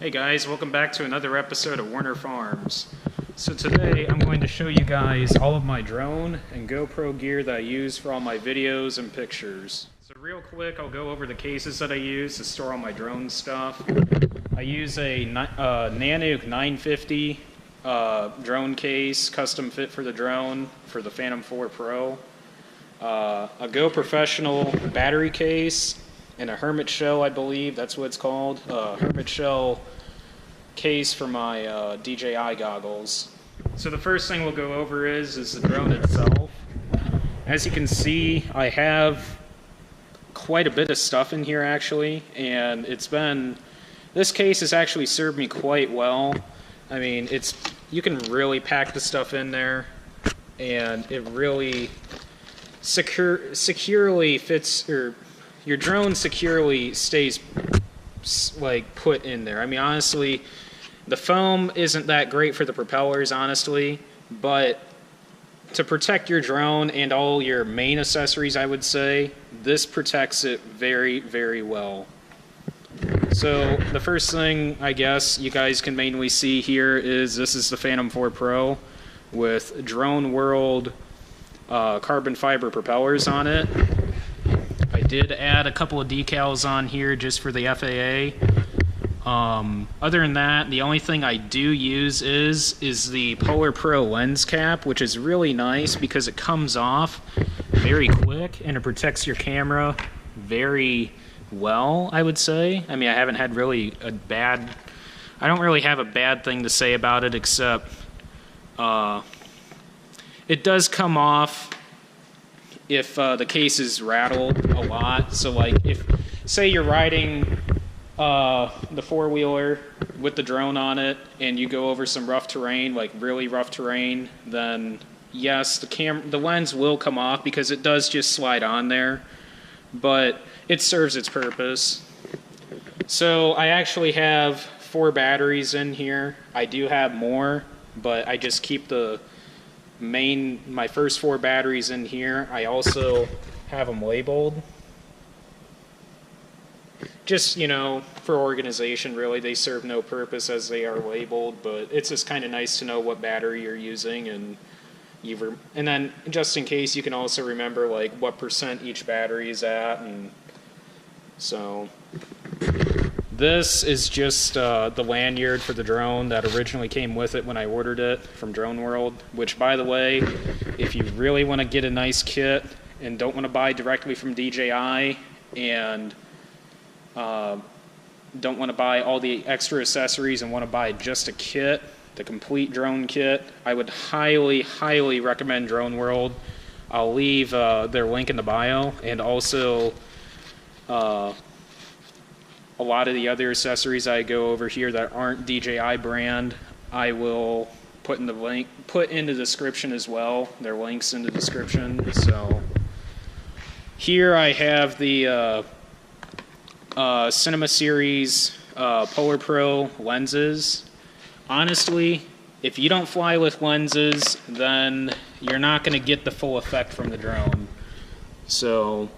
Hey guys, welcome back to another episode of Werner Farms. So today I'm going to show you guys all of my drone and GoPro gear that I use for all my videos and pictures. So real quick, I'll go over the cases that I use to store all my drone stuff. I use a Nanook 950 drone case, custom fit for the drone for the Phantom 4 Pro. A Go Professional battery case, and a hermit shell, I believe that's what it's called. Hermit shell case for my DJI goggles. So the first thing we'll go over is the drone itself. As you can see, I have quite a bit of stuff in here actually, and this case has actually served me quite well. I mean, you can really pack the stuff in there, and it really securely fits, or your drone securely stays like put in there. I mean, honestly, the foam isn't that great for the propellers, honestly, but to protect your drone and all your main accessories, I would say, this protects it very, very well. So the first thing I guess you guys can mainly see here is this is the Phantom 4 Pro with Drone World carbon fiber propellers on it. I did add a couple of decals on here just for the FAA. Other than that, the only thing I do use is the Polar Pro lens cap, which is really nice because it comes off very quick and it protects your camera very well, I would say. I mean, I haven't had really I don't really have a bad thing to say about it, except it does come off if the case is rattled a lot. So like, if say you're riding the four-wheeler with the drone on it and you go over some rough terrain, like really rough terrain, then yes, the lens will come off because it does just slide on there, but it serves its purpose. So I actually have 4 batteries in here. I do have more, but I just keep my first 4 batteries in here. I also have them labeled. Just, you know, for organization, really. They serve no purpose as they are labeled, but it's just kind of nice to know what battery you're using, and then just in case, you can also remember like what % each battery is at. And so this is just the lanyard for the drone that originally came with it when I ordered it from Drone World, which, by the way, if you really want to get a nice kit and don't want to buy directly from DJI and don't want to buy all the extra accessories and want to buy just a kit, the complete drone kit, I would highly, highly recommend Drone World. I'll leave their link in the bio, and also a lot of the other accessories I go over here that aren't DJI brand, I will put in the description as well. Their links in the description. So here I have the Cinema Series Polar Pro lenses. Honestly, if you don't fly with lenses, then you're not going to get the full effect from the drone. So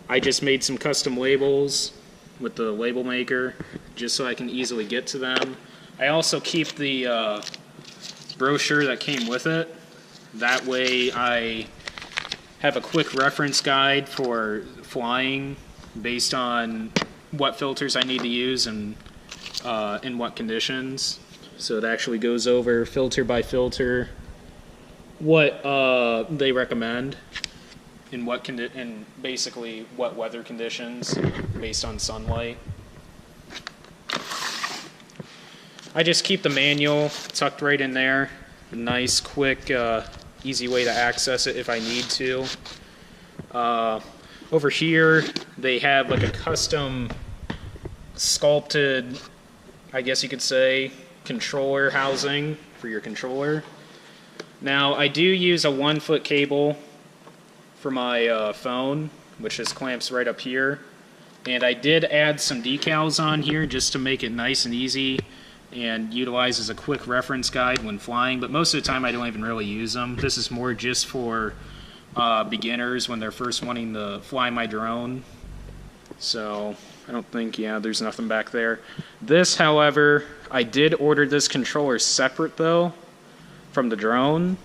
I just made some custom labels with the label maker just so I can easily get to them. I also keep the brochure that came with it. That way I have a quick reference guide for flying based on what filters I need to use and in what conditions. So it actually goes over filter by filter what they recommend in basically what weather conditions based on sunlight. I just keep the manual tucked right in there. A nice, quick, easy way to access it if I need to. Over here, they have like a custom sculpted, I guess you could say, controller housing for your controller. Now, I do use a 1-foot cable for my phone, which just clamps right up here. And I did add some decals on here just to make it nice and easy and utilize as a quick reference guide when flying, but most of the time I don't even really use them. This is more just for beginners when they're first wanting to fly my drone. So I don't think, yeah, there's nothing back there. This, however, I did order this controller separate, though, from the drone.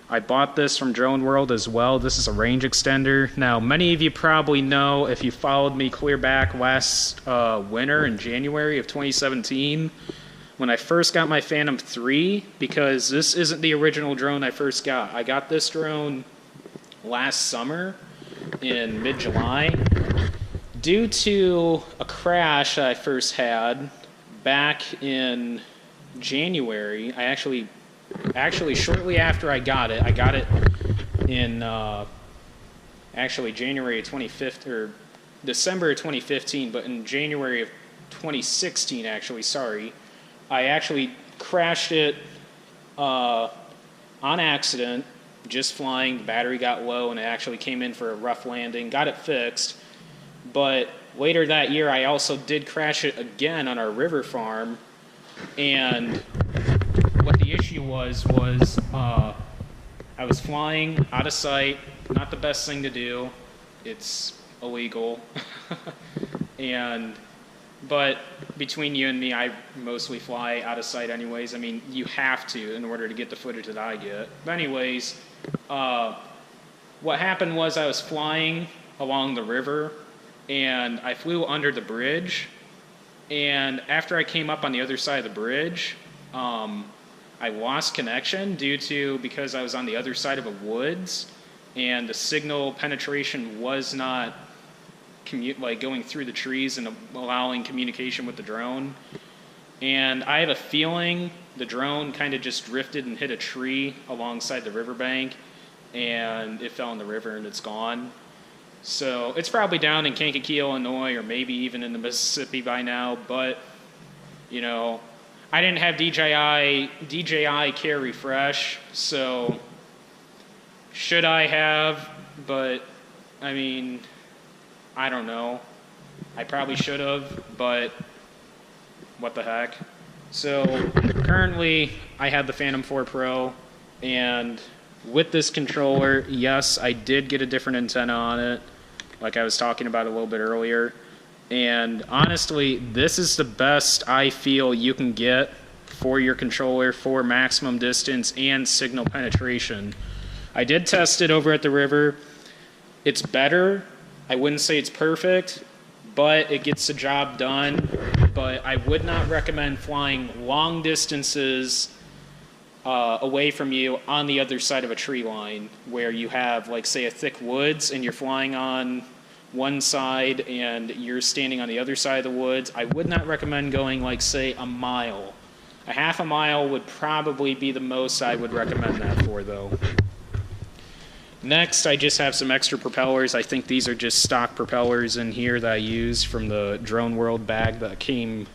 I bought this from Drone World as well. This is a range extender. Now, many of you probably know, if you followed me clear back last winter in January of 2017, when I first got my Phantom 3, because this isn't the original drone I first got. I got this drone last summer in mid-July. Due to a crash I first had back in January, I actually shortly after I got it in actually January of 2015 or December of 2015, but in January of 2016, actually, sorry, I actually crashed it on accident, just flying. The battery got low and it actually came in for a rough landing. Got it fixed. But later that year, I also did crash it again on our river farm. And what the issue was I was flying out of sight. Not the best thing to do. It's illegal. But between you and me, I mostly fly out of sight anyways. I mean, you have to in order to get the footage that I get. But anyways, what happened was I was flying along the river, and I flew under the bridge. And after I came up on the other side of the bridge, I lost connection because I was on the other side of the woods, and the signal penetration was not going through the trees and allowing communication with the drone. And I have a feeling the drone kind of just drifted and hit a tree alongside the riverbank, and it fell in the river and it's gone. So it's probably down in Kankakee, Illinois, or maybe even in the Mississippi by now. But, you know, I didn't have DJI Care Refresh, so should I have? But, I mean, I don't know. I probably should have, but what the heck. So currently I have the Phantom 4 Pro, and with this controller, yes, I did get a different antenna on it, like I was talking about a little bit earlier. And honestly, this is the best I feel you can get for your controller for maximum distance and signal penetration. I did test it over at the river. It's better. I wouldn't say it's perfect, but it gets the job done. But I would not recommend flying long distances away from you on the other side of a tree line, where you have, like, say, a thick woods and you're flying on one side and you're standing on the other side of the woods. I would not recommend going, like, say, a mile. A half a mile would probably be the most I would recommend that for, though. Next, I just have some extra propellers. I think these are just stock propellers in here that I used from the Drone World bag that came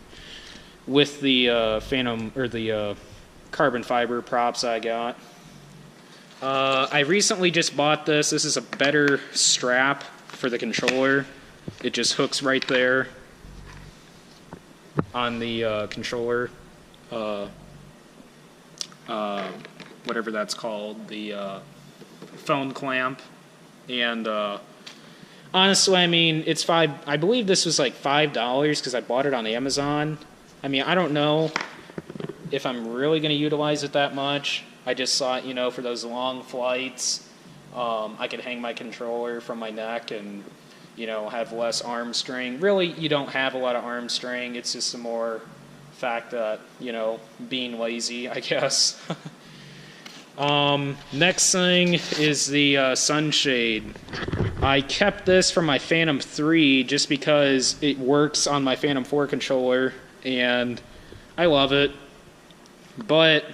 with the Phantom, or the carbon fiber props I got. I recently just bought this. This is a better strap for the controller. It just hooks right there on the controller. Whatever that's called, the phone clamp. And honestly, I mean, it's I believe this was like $5 because I bought it on Amazon. I mean, I don't know if I'm really going to utilize it that much. I just thought, you know, for those long flights, I could hang my controller from my neck and, you know, have less arm string. Really, you don't have a lot of arm string. It's just a more fact that, you know, being lazy, I guess. Next thing is the sunshade. I kept this from my Phantom 3 just because it works on my Phantom 4 controller, and I love it. But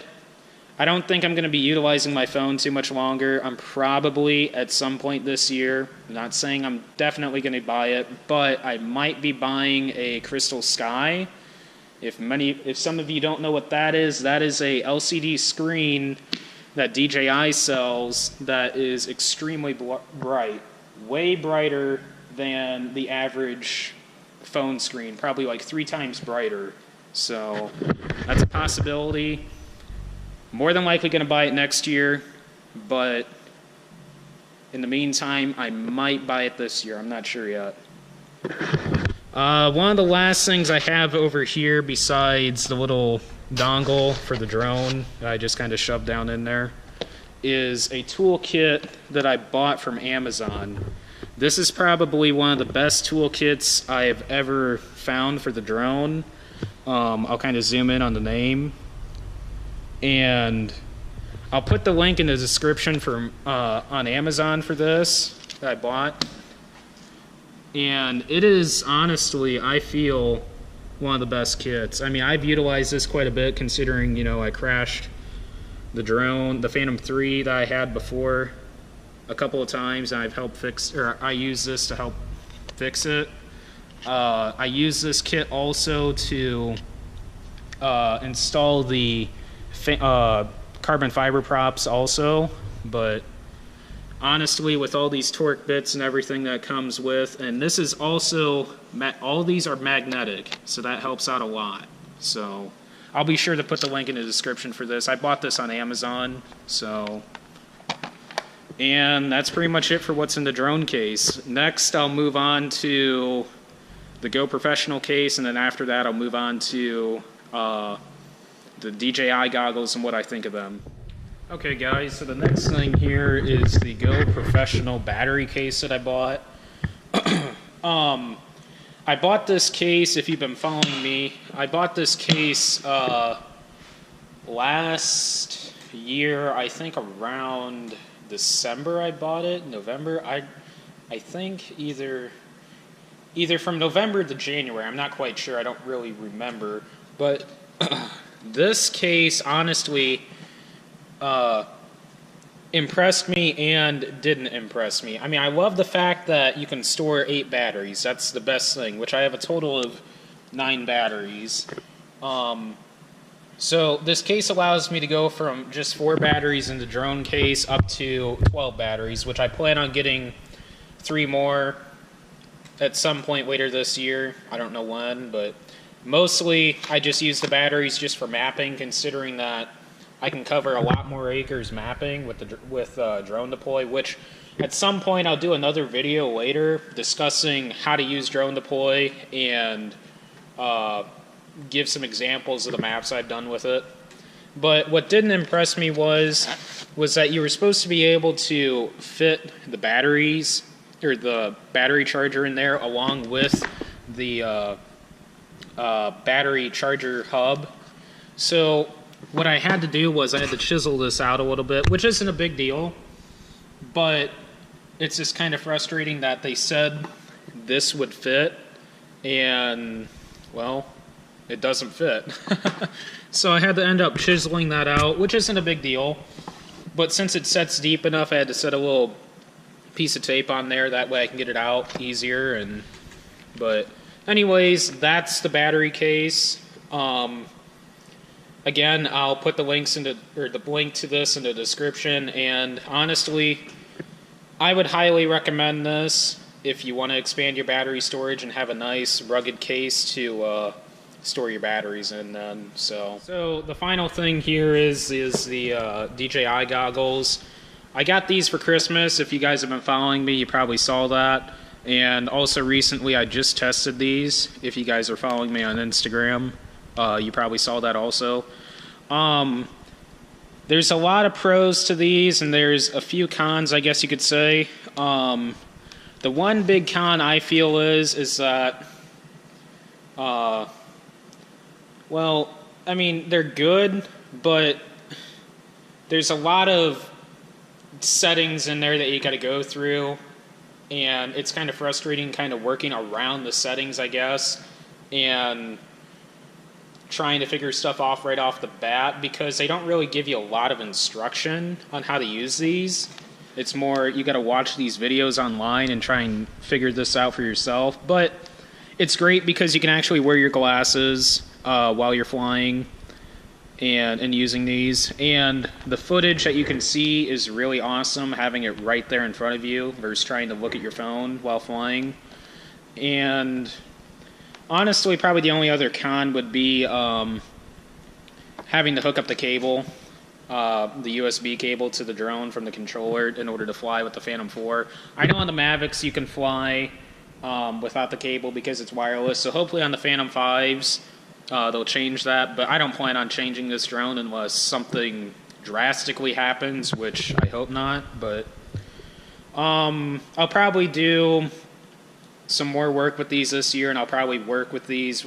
I don't think I'm going to be utilizing my phone too much longer. I'm probably, at some point this year, I'm not saying I'm definitely going to buy it, but I might be buying a Crystal Sky. If some of you don't know what that is a LCD screen that DJI sells that is extremely bright, way brighter than the average phone screen, probably like 3 times brighter. So that's a possibility. More than likely going to buy it next year, but in the meantime, I might buy it this year. I'm not sure yet. One of the last things I have over here, besides the little dongle for the drone that I just kind of shoved down in there, is a toolkit that I bought from Amazon. This is probably one of the best toolkits I've ever found for the drone. I'll kind of zoom in on the name, and I'll put the link in the description for on Amazon for this that I bought. And it is honestly, I feel, one of the best kits. I mean, I've utilized this quite a bit, considering, you know, I crashed the drone, the Phantom 3 that I had before, a couple of times, and I've helped fix, or I use this to help fix it. I use this kit also to install the carbon fiber props also, but honestly, with all these torque bits and everything that comes with, and this is also, all these are magnetic, so that helps out a lot. So I'll be sure to put the link in the description for this. I bought this on Amazon, so. And that's pretty much it for what's in the drone case. Next, I'll move on to the Go Professional case, and then after that, I'll move on to the DJI goggles and what I think of them. Okay guys, so the next thing here is the Go Professional battery case that I bought. I bought this case, if you've been following me, I bought this case last year, I think around December I bought it, November, I think either from November to January, I'm not quite sure, I don't really remember, but this case honestly impressed me and didn't impress me. I mean, I love the fact that you can store 8 batteries. That's the best thing, which I have a total of 9 batteries. So this case allows me to go from just 4 batteries in the drone case up to 12 batteries, which I plan on getting 3 more at some point later this year. I don't know when, but mostly I just use the batteries just for mapping, considering that I can cover a lot more acres mapping with drone deploy, which at some point I'll do another video later discussing how to use drone deploy and give some examples of the maps I've done with it. But what didn't impress me was that you were supposed to be able to fit the batteries, or the battery charger in there, along with the battery charger hub. So what I had to do was I had to chisel this out a little bit, which isn't a big deal, but it's just kind of frustrating that they said this would fit, and, well, it doesn't fit. So I had to end up chiseling that out, which isn't a big deal, but since it sets deep enough, I had to set a little piece of tape on there, that way I can get it out easier. But anyways, that's the battery case. Again, I'll put the links the link to this in the description, and honestly, I would highly recommend this if you want to expand your battery storage and have a nice rugged case to store your batteries in then. So the final thing here is the DJI goggles. I got these for Christmas. If you guys have been following me, you probably saw that. And also recently I just tested these. If you guys are following me on Instagram, you probably saw that also. There's a lot of pros to these, and there's a few cons, I guess you could say. The one big con I feel is that, well, I mean, they're good, but there's a lot of settings in there that you got to go through, and it's kind of frustrating kind of working around the settings, I guess, and trying to figure stuff off right off the bat, because they don't really give you a lot of instruction on how to use these. It's more you got to watch these videos online and try and figure this out for yourself. But it's great because you can actually wear your glasses while you're flying and using these. And the footage that you can see is really awesome, having it right there in front of you versus trying to look at your phone while flying. And honestly, probably the only other con would be having to hook up the cable, the USB cable to the drone from the controller in order to fly with the Phantom 4. I know on the Mavics you can fly without the cable because it's wireless. So hopefully on the Phantom 5s, they'll change that. But I don't plan on changing this drone unless something drastically happens, which I hope not. But I'll probably do some more work with these this year, and I'll probably work with these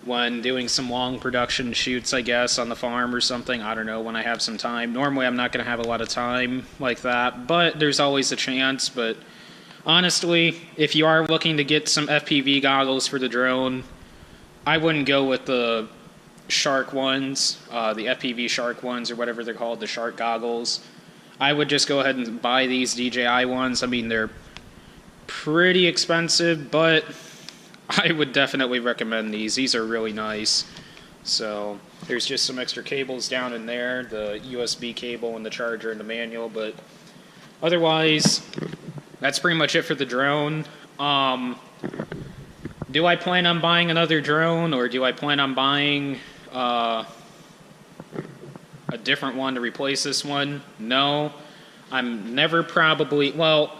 when doing some long production shoots, I guess, on the farm or something. I don't know, when I have some time. Normally I'm not going to have a lot of time like that, but there's always a chance. But honestly, if you are looking to get some FPV goggles for the drone, I wouldn't go with the shark ones, the FPV shark ones or whatever they're called, the shark goggles. I would just go ahead and buy these DJI ones. I mean, they're pretty expensive, but I would definitely recommend these. These are really nice. So there's just some extra cables down in there, the USB cable and the charger and the manual, but otherwise that's pretty much it for the drone. Do I plan on buying another drone, or do I plan on buying a different one to replace this one? No. I'm never probably, well,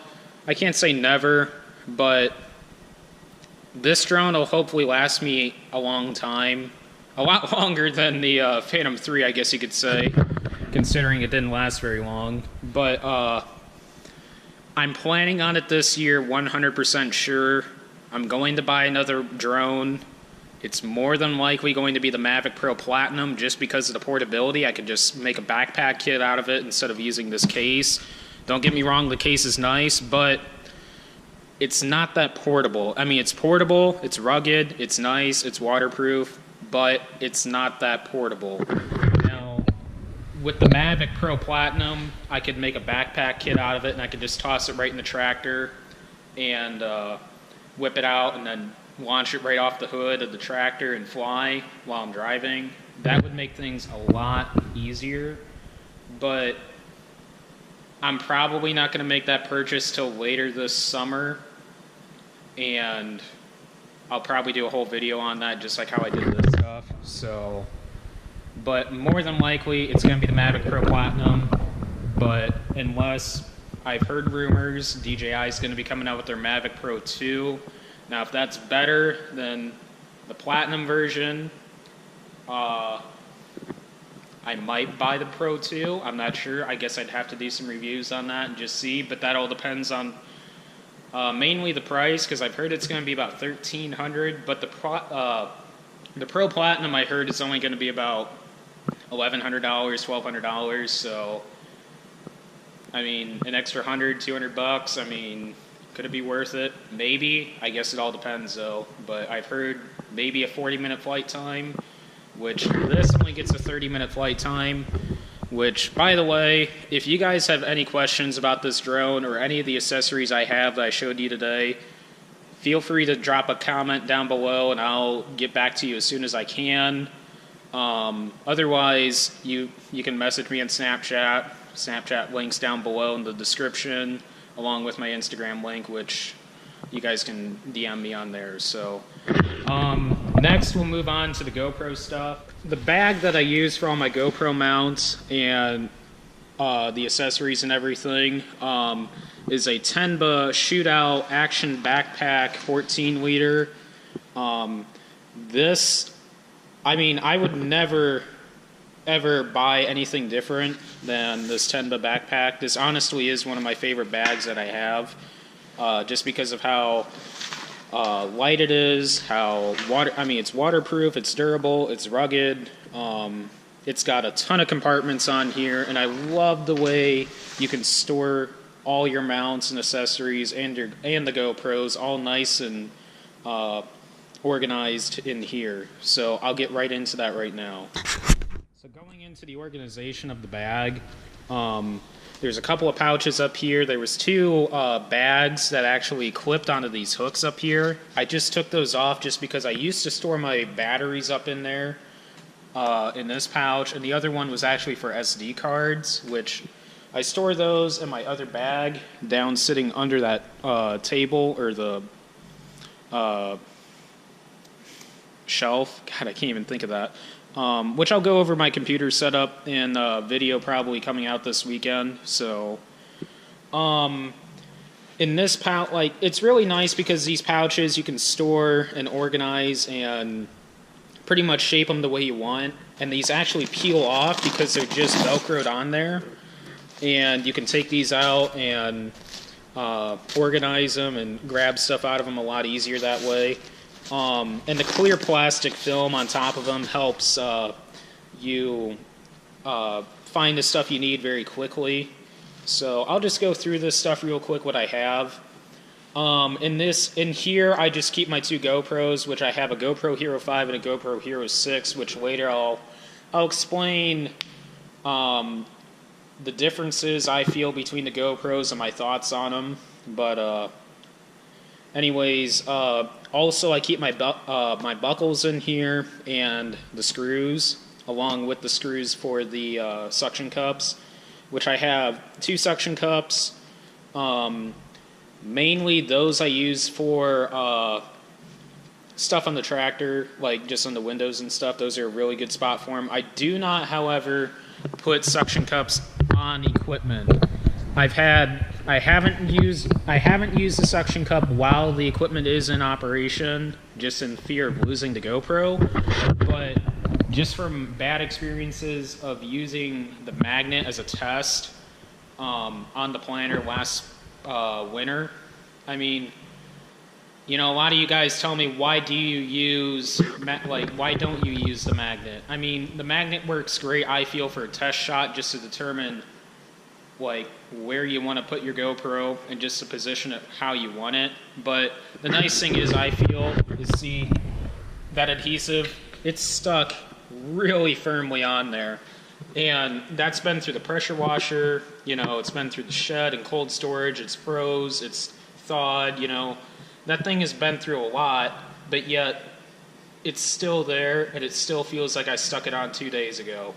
I can't say never, but this drone will hopefully last me a long time. A lot longer than the Phantom 3, I guess you could say, considering it didn't last very long. But I'm planning on it this year, 100% sure. I'm going to buy another drone. It's more than likely going to be the Mavic Pro Platinum just because of the portability. I could just make a backpack kit out of it instead of using this case. Don't get me wrong, the case is nice, but it's not that portable. I mean, it's portable, it's rugged, it's nice, it's waterproof, but it's not that portable. Now, with the Mavic Pro Platinum, I could make a backpack kit out of it, and I could just toss it right in the tractor and whip it out and then launch it right off the hood of the tractor and fly while I'm driving. That would make things a lot easier, but I'm probably not going to make that purchase till later this summer, and I'll probably do a whole video on that just like how I did this stuff. So, but more than likely it's going to be the Mavic Pro Platinum, but unless I've heard rumors DJI is going to be coming out with their Mavic Pro 2. Now if that's better than the Platinum version, I might buy the Pro 2. I'm not sure. I guess I'd have to do some reviews on that and just see, but that all depends on mainly the price, because I've heard it's going to be about $1,300, but the Pro Platinum I heard is only going to be about $1,100, $1,200, so I mean, an extra $100, $200, I mean, could it be worth it? Maybe. I guess it all depends though, but I've heard maybe a 40-minute flight time, which this only gets a 30-minute flight time. Which, by the way, if you guys have any questions about this drone or any of the accessories I have that I showed you today, feel free to drop a comment down below and I'll get back to you as soon as I can. Otherwise, you can message me on Snapchat. Snapchat links down below in the description, along with my Instagram link, which you guys can DM me on there. So, next we'll move on to the GoPro stuff. The bag that I use for all my GoPro mounts and the accessories and everything is a Tenba Shootout Action Backpack 14 liter. This, I mean, I would never ever buy anything different than this Tenba Backpack. This honestly is one of my favorite bags that I have, just because of how light it is, how it's waterproof, it's durable, it's rugged, it's got a ton of compartments on here, and I love the way you can store all your mounts and accessories and the GoPros all nice and organized in here. So I'll get right into that right now. So going into the organization of the bag, there's a couple of pouches up here. There was two bags that actually clipped onto these hooks up here. I just took those off just because I used to store my batteries up in there in this pouch, and the other one was actually for SD cards, which I store those in my other bag down sitting under that table or the shelf. God, I can't even think of that. Which I'll go over my computer setup in a video probably coming out this weekend. So, in this pouch, like, it's really nice because these pouches you can store and organize and pretty much shape them the way you want. And these actually peel off because they're just Velcroed on there. And you can take these out and organize them and grab stuff out of them a lot easier that way. And the clear plastic film on top of them helps you find the stuff you need very quickly. So I'll just go through this stuff real quick, what I have. In here, I just keep my 2 GoPros, which I have a GoPro Hero 5 and a GoPro Hero 6, which later I'll explain the differences I feel between the GoPros and my thoughts on them. But anyways, also I keep my buckles in here and the screws, along with the screws for the suction cups, which I have 2 suction cups. Mainly those I use for stuff on the tractor, like just on the windows and stuff. Those are a really good spot for them. I do not, however, put suction cups on equipment. I haven't used the suction cup while the equipment is in operation, just in fear of losing the GoPro. But just from bad experiences of using the magnet as a test on the planter last winter, I mean, you know, a lot of you guys tell me, why don't you use the magnet? I mean, the magnet works great, I feel, for a test shot, just to determine like where you want to put your GoPro and just to position it how you want it. But the nice thing is, I feel, is see that adhesive, it's stuck really firmly on there. And that's been through the pressure washer, you know, it's been through the shed and cold storage, it's froze, it's thawed, you know. That thing has been through a lot, but yet it's still there, and it still feels like I stuck it on 2 days ago.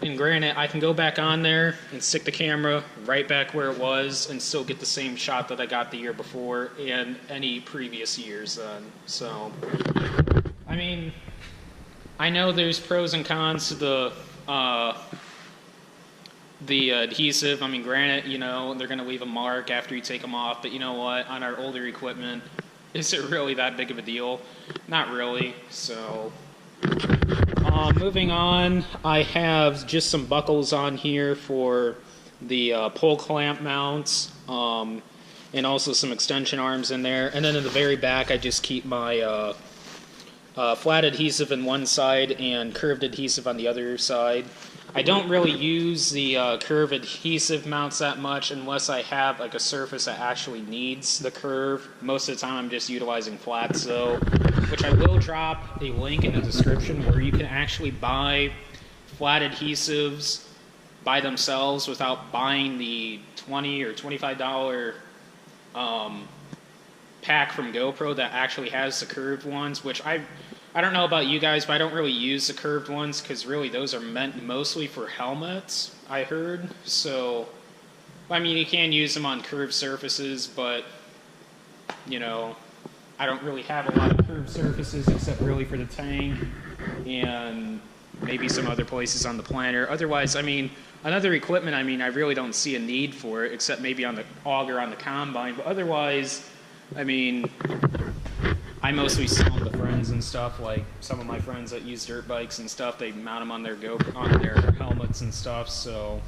And granted, I can go back on there and stick the camera right back where it was and still get the same shot that I got the year before and any previous years then. So, I mean, I know there's pros and cons to the adhesive. I mean, granted, you know, they're going to leave a mark after you take them off, but you know what? On our older equipment, is it really that big of a deal? Not really. So, moving on, I have just some buckles on here for the pole clamp mounts, and also some extension arms in there. And then in the very back, I just keep my flat adhesive on one side and curved adhesive on the other side. I don't really use the curved adhesive mounts that much unless I have like a surface that actually needs the curve. Most of the time I'm just utilizing flats though, which I will drop a link in the description where you can actually buy flat adhesives by themselves without buying the $20 or $25 pack from GoPro that actually has the curved ones, which I don't know about you guys, but I don't really use the curved ones because really those are meant mostly for helmets, I heard. So, I mean, you can use them on curved surfaces, but, you know, I don't really have a lot of curved surfaces except really for the tank and maybe some other places on the planter. Otherwise, I mean, on other equipment, I mean, I really don't see a need for it except maybe on the auger on the combine. But otherwise, I mean, I mostly sell them to friends and stuff, like some of my friends that use dirt bikes and stuff, they mount them on their helmets and stuff, so.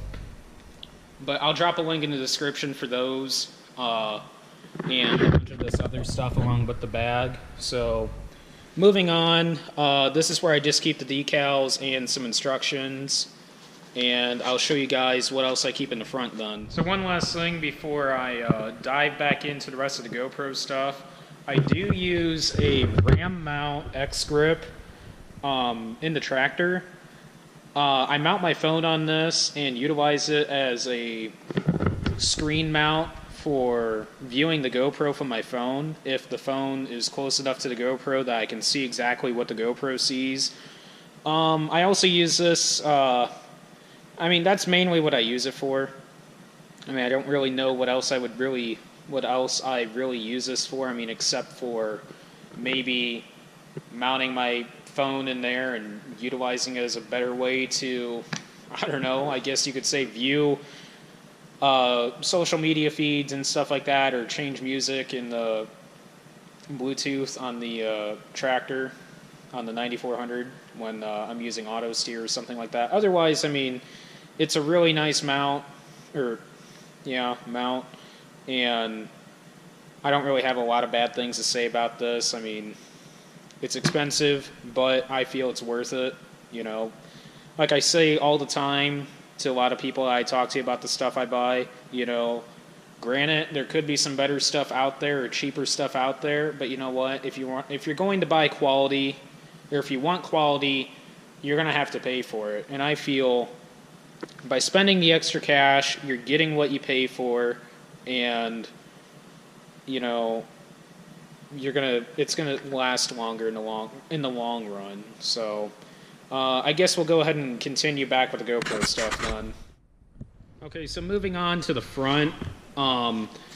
But I'll drop a link in the description for those, and a bunch of this other stuff along with the bag. So, moving on, this is where I just keep the decals and some instructions, and I'll show you guys what else I keep in the front then. So one last thing before I dive back into the rest of the GoPro stuff. I do use a ram mount X grip in the tractor. I mount my phone on this and utilize it as a screen mount for viewing the GoPro from my phone. If the phone is close enough to the GoPro that I can see exactly what the GoPro sees. I also use this, I mean, that's mainly what I use it for. I mean, I don't really know what else I really use this for. I mean, except for maybe mounting my phone in there and utilizing it as a better way to, I don't know, I guess you could say view social media feeds and stuff like that, or change music in the Bluetooth on the tractor on the 9400 when I'm using auto steer or something like that. Otherwise, I mean, it's a really nice mount, mount, and I don't really have a lot of bad things to say about this. I mean, it's expensive, but I feel it's worth it, you know. Like I say all the time to a lot of people I talk to about the stuff I buy, you know, granted, there could be some better stuff out there or cheaper stuff out there, but you know what? If you're going to buy quality, or if you want quality, you're going to have to pay for it. And I feel by spending the extra cash, you're getting what you pay for, and you know, it's gonna last longer in the long run. So I guess we'll go ahead and continue back with the GoPro stuff then. Okay, so moving on to the front.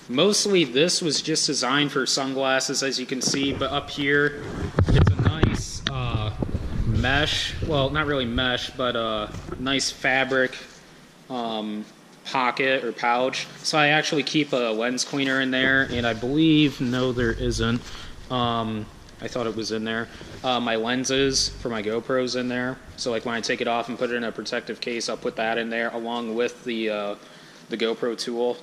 Mostly this was just designed for sunglasses, as you can see, but up here it's a nice mesh, well, not really mesh, but nice fabric pocket or pouch. So I actually keep a lens cleaner in there, and I believe, no, there isn't. I thought it was in there. My lenses for my GoPros in there. So like when I take it off and put it in a protective case, I'll put that in there along with the GoPro tool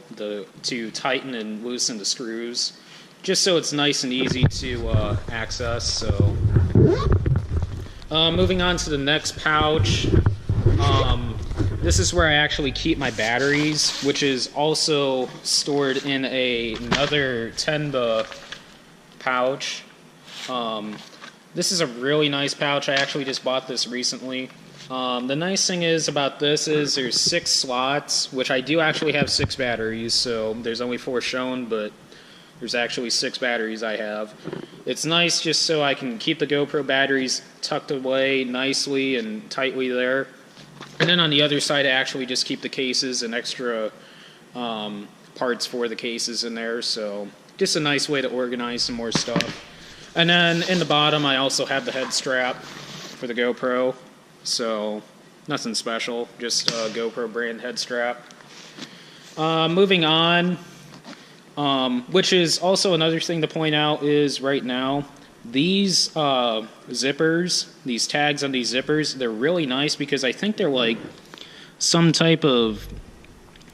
to tighten and loosen the screws, just so it's nice and easy to access. So moving on to the next pouch. This is where I actually keep my batteries, which is also stored in another Tenba pouch. This is a really nice pouch. I actually just bought this recently. The nice thing is about this is there's 6 slots, which I do actually have 6 batteries, so there's only 4 shown, but there's actually 6 batteries I have. It's nice just so I can keep the GoPro batteries tucked away nicely and tightly there. And then on the other side, I actually just keep the cases and extra parts for the cases in there, so just a nice way to organize some more stuff. And then in the bottom, I also have the head strap for the GoPro. So nothing special, just a GoPro brand head strap. Moving on, which is also another thing to point out is right now, these zippers, these tags on these zippers, they're really nice because I think they're like some type of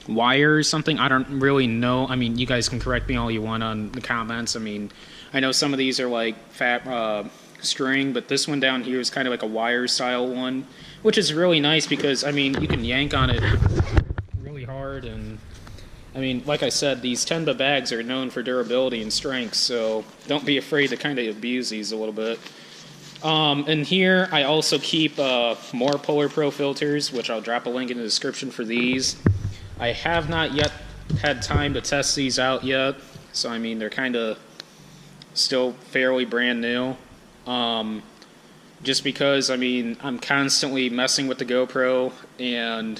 wire or something. I don't really know. I mean, you guys can correct me all you want on the comments. I mean, I know some of these are like fat string, but this one down here is kind of like a wire style one, which is really nice because, I mean, you can yank on it really hard. And I mean, like I said, these Tenba bags are known for durability and strength, so don't be afraid to kind of abuse these a little bit. And here I also keep more Polar Pro filters, which I'll drop a link in the description for these. I have not yet had time to test these out yet, so I mean, they're kind of still fairly brand new. Just because, I mean, I'm constantly messing with the GoPro, and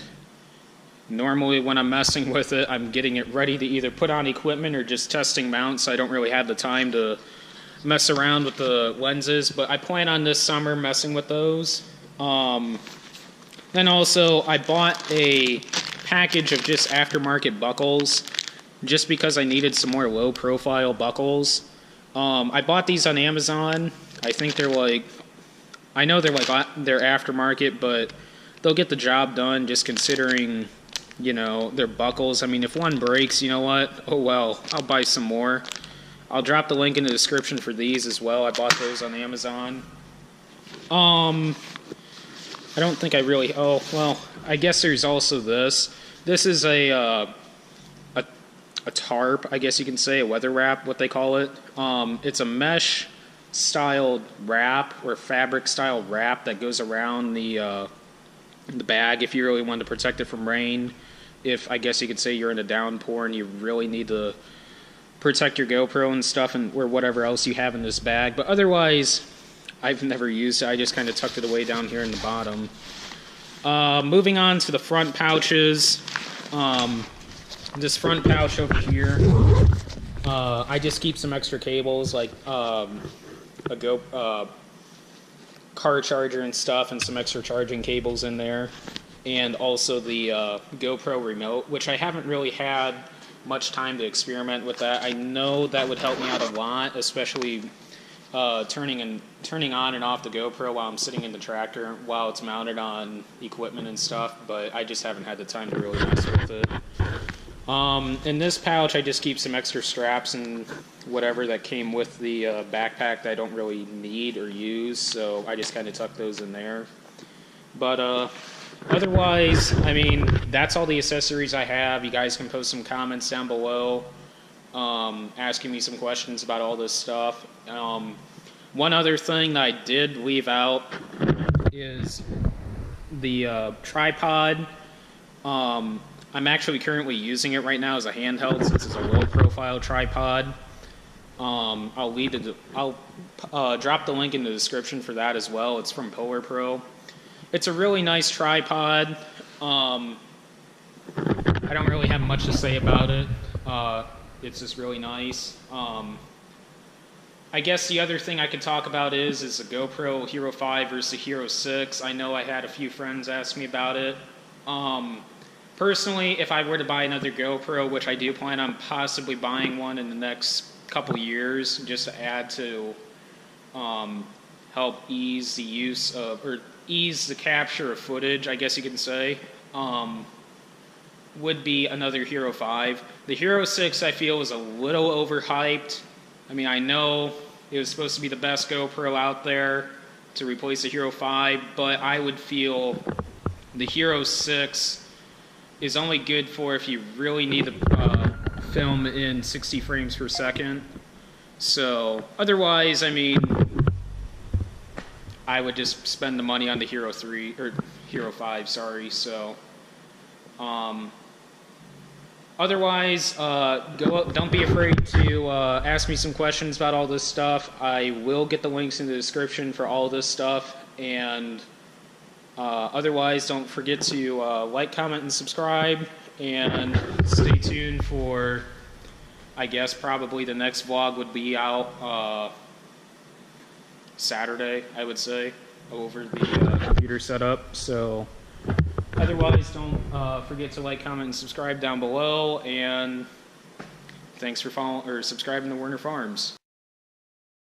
normally when I'm messing with it, I'm getting it ready to either put on equipment or just testing mounts. I don't really have the time to mess around with the lenses, but I plan on this summer messing with those. Then also, I bought a package of just aftermarket buckles just because I needed some more low-profile buckles. I bought these on Amazon. I think they're like, I know they're aftermarket, but they'll get the job done just considering, you know, their buckles. I mean, if one breaks, you know what? Oh well, I'll buy some more. I'll drop the link in the description for these as well. I bought those on Amazon. I don't think I really, oh, well, I guess there's also this. This is a tarp, I guess you can say, a weather wrap, what they call it. It's a mesh styled wrap or fabric style wrap that goes around the bag if you really want to protect it from rain. If, I guess you could say, you're in a downpour and you really need to protect your GoPro and stuff, and or whatever else you have in this bag. But otherwise, I've never used it. I just kind of tucked it away down here in the bottom. Moving on to the front pouches. This front pouch over here, I just keep some extra cables, like a car charger and stuff, and some extra charging cables in there. and also the GoPro remote, which I haven't really had much time to experiment with that. I know that would help me out a lot, especially turning on and off the GoPro while I'm sitting in the tractor while it's mounted on equipment and stuff, but I just haven't had the time to really mess with it. In this pouch, I just keep some extra straps and whatever that came with the backpack that I don't really need or use, so I just kind of tuck those in there. But otherwise, I mean, that's all the accessories I have. You guys can post some comments down below asking me some questions about all this stuff. One other thing that I did leave out is the tripod. I'm actually currently using it right now as a handheld since it's a low-profile tripod. I'll drop the link in the description for that as well. It's from Polar Pro. It's a really nice tripod. I don't really have much to say about it. It's just really nice. I guess the other thing I could talk about is the GoPro Hero 5 versus the Hero 6. I know I had a few friends ask me about it. Personally, if I were to buy another GoPro, which I do plan on possibly buying one in the next couple years, just to add to help ease the use of, or ease the capture of footage, I guess you can say, would be another Hero 5. The Hero 6 I feel is a little overhyped. I mean, I know it was supposed to be the best GoPro out there to replace the Hero 5, but I would feel the Hero 6 is only good for if you really need to film in 60 frames per second. So otherwise, I mean, I would just spend the money on the Hero 3 or Hero 5, sorry. So otherwise, don't be afraid to ask me some questions about all this stuff. I will get the links in the description for all this stuff, and otherwise, don't forget to like, comment, and subscribe, and stay tuned for, I guess, probably the next vlog would be out Saturday, I would say, over the computer setup. So otherwise, don't forget to like, comment, and subscribe down below, and thanks for following or subscribing to Werner Farms.